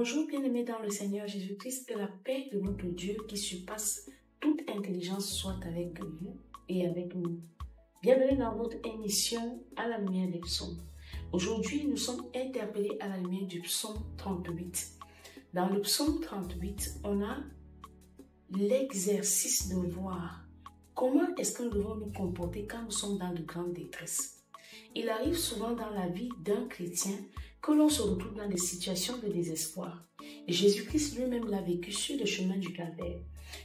Bonjour bien-aimés dans le Seigneur Jésus-Christ, que la paix de notre Dieu qui surpasse toute intelligence soit avec vous et avec nous. Bienvenue dans votre émission à la lumière des psaumes. Aujourd'hui, nous sommes interpellés à la lumière du psaume 38. Dans le psaume 38, on a l'exercice de voir comment est-ce que nous devons nous comporter quand nous sommes dans de grandes détresses. Il arrive souvent dans la vie d'un chrétien que l'on se retrouve dans des situations de désespoir. Jésus-Christ lui-même l'a vécu sur le chemin du calvaire.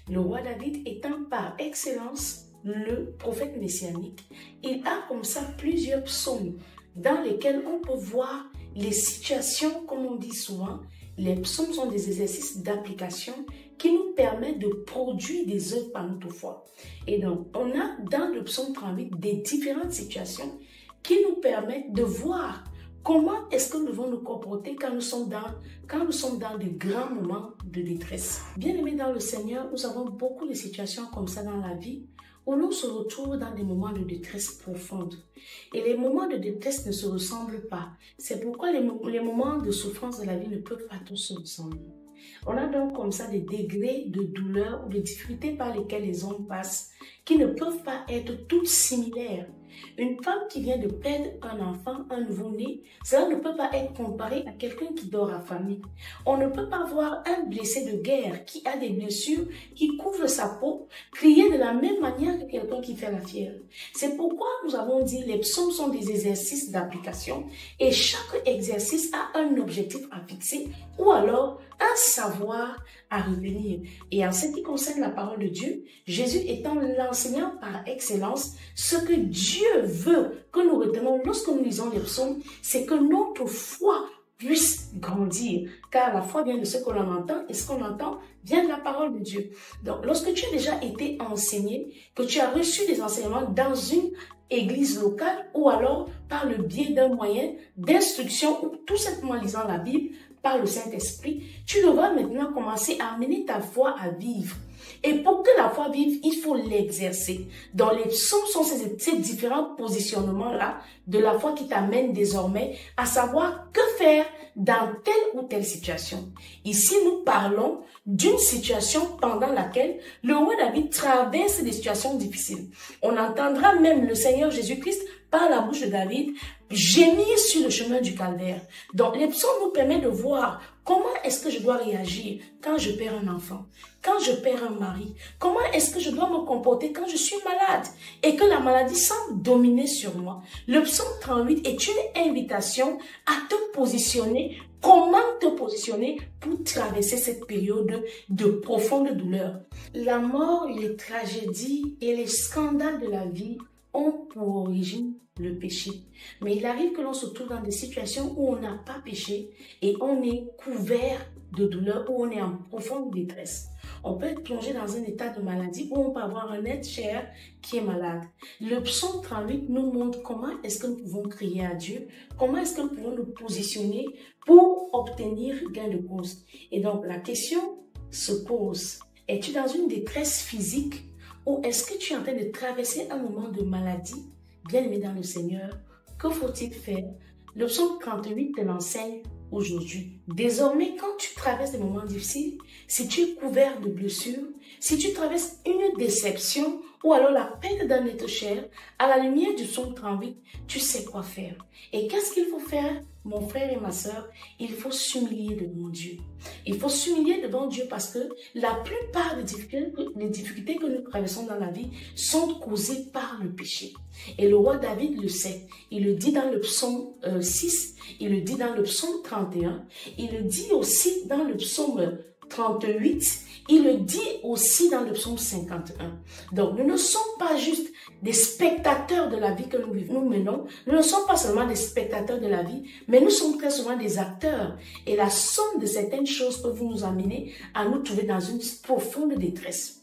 Le roi David étant par excellence le prophète messianique, il a comme ça plusieurs psaumes dans lesquels on peut voir les situations, comme on dit souvent. Les psaumes sont des exercices d'application qui nous permettent de produire des œuvres par notre foi. Et donc, on a dans le psaume 38 des différentes situations qui nous permettent de voir comment est-ce que nous devons nous comporter quand nous sommes dans de grands moments de détresse. Bien-aimés dans le Seigneur, nous avons beaucoup de situations comme ça dans la vie où l'on se retrouve dans des moments de détresse profonde. Et les moments de détresse ne se ressemblent pas. C'est pourquoi les moments de souffrance de la vie ne peuvent pas tous se ressembler. On a donc comme ça des degrés de douleur ou de difficultés par lesquels les hommes passent qui ne peuvent pas être toutes similaires. Une femme qui vient de perdre un enfant, un nouveau-né, cela ne peut pas être comparé à quelqu'un qui dort affamé. On ne peut pas voir un blessé de guerre qui a des blessures qui couvrent sa peau crier de la même manière que quelqu'un qui fait la fièvre. C'est pourquoi nous avons dit les psaumes sont des exercices d'application et chaque exercice a un objectif à fixer ou alors un savoir à retenir. Et en ce qui concerne la parole de Dieu, Jésus étant l'enseignant par excellence, ce que Dieu veut que nous retenons lorsque nous lisons les psaumes, c'est que notre foi puisse grandir. Car la foi vient de ce que l'on entend et ce qu'on entend vient de la parole de Dieu. Donc, lorsque tu as déjà été enseigné, que tu as reçu des enseignements dans une église locale ou alors par le biais d'un moyen d'instruction ou tout simplement lisant la Bible par le Saint-Esprit, tu devras maintenant commencer à amener ta foi à vivre. Et pour que la foi vive, il faut l'exercer. Dans les psaumes sont ces différents positionnements-là de la foi qui t'amènent désormais à savoir que faire dans telle ou telle situation. Ici, nous parlons d'une situation pendant laquelle le roi David traverse des situations difficiles. On entendra même le Seigneur Jésus-Christ par la bouche de David gémir sur le chemin du calvaire. Donc, les psaumes nous permettent de voir comment est-ce que je dois réagir quand je perds un enfant, quand je perds un mari, comment est-ce que je dois me comporter quand je suis malade et que la maladie semble dominer sur moi. Le psaume 38 est une invitation à te positionner. Comment te positionner pour traverser cette période de profonde douleur? La mort, les tragédies et les scandales de la vie ont pour origine le péché. Mais il arrive que l'on se trouve dans des situations où on n'a pas péché et on est couvert de douleur, où on est en profonde détresse. On peut être plongé dans un état de maladie où on peut avoir un être cher qui est malade. Le psaume 38 nous montre comment est-ce que nous pouvons crier à Dieu, comment est-ce que nous pouvons nous positionner pour obtenir gain de cause. Et donc la question se pose, es-tu dans une détresse physique ou est-ce que tu es en train de traverser un moment de maladie? Bien-aimé dans le Seigneur, que faut-il faire? Le psaume 38 te l'enseigne aujourd'hui. Désormais, quand tu traverses des moments difficiles, si tu es couvert de blessures, si tu traverses une déception ou alors la perte d'un être cher, à la lumière du psaume 38, tu sais quoi faire. Et qu'est-ce qu'il faut faire, mon frère et ma sœur? Il faut s'humilier devant Dieu. Il faut s'humilier devant Dieu parce que la plupart des difficultés que nous traversons dans la vie sont causées par le péché. Et le roi David le sait. Il le dit dans le psaume 6, il le dit dans le psaume 31, il le dit aussi dans le psaume 38, il le dit aussi dans le psaume 51. Donc, nous ne sommes pas juste des spectateurs de la vie que nous menons. Nous ne sommes pas seulement des spectateurs de la vie, mais nous sommes très souvent des acteurs. Et la somme de certaines choses peut vous nous amener à nous trouver dans une profonde détresse.